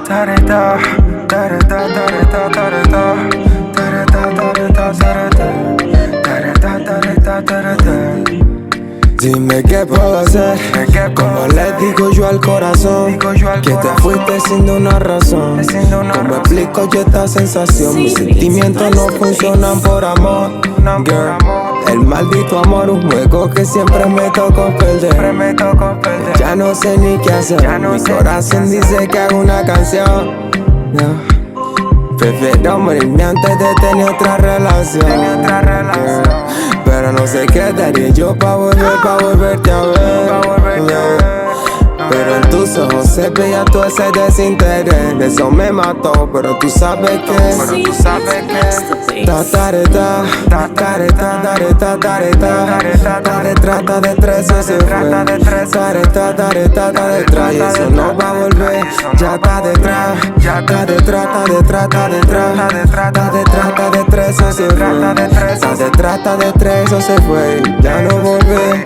tareta, tareta, tareta, tareta, tareta, tareta, tareta, tareta, tareta. Dime qué puedo hacer, como le digo yo al corazón, que te fuiste sin una razón. ¿Cómo explico yo esta sensación? Mis sentimientos no funcionan por amor, girl. El maldito amor, un juego que siempre me tocó perder. Ya no sé ni qué hacer, mi corazón dice que hago una canción. Prefiero morirme antes de tener otra relación, pero no sé qué daría yo pa' volverte a ver. Pero en tus ojos se veía todo ese desinterés. Eso me mató, pero tú sabes que tareta, tareta, tareta, tareta, trata de tres, eso se fue. Tareta, tareta, tareta, y eso no va a volver. Ya está detrás, está detrás, está detrás, está detrás, está detrás de tres, eso se fue. Está detrás de tres, eso se fue. Ya no volver.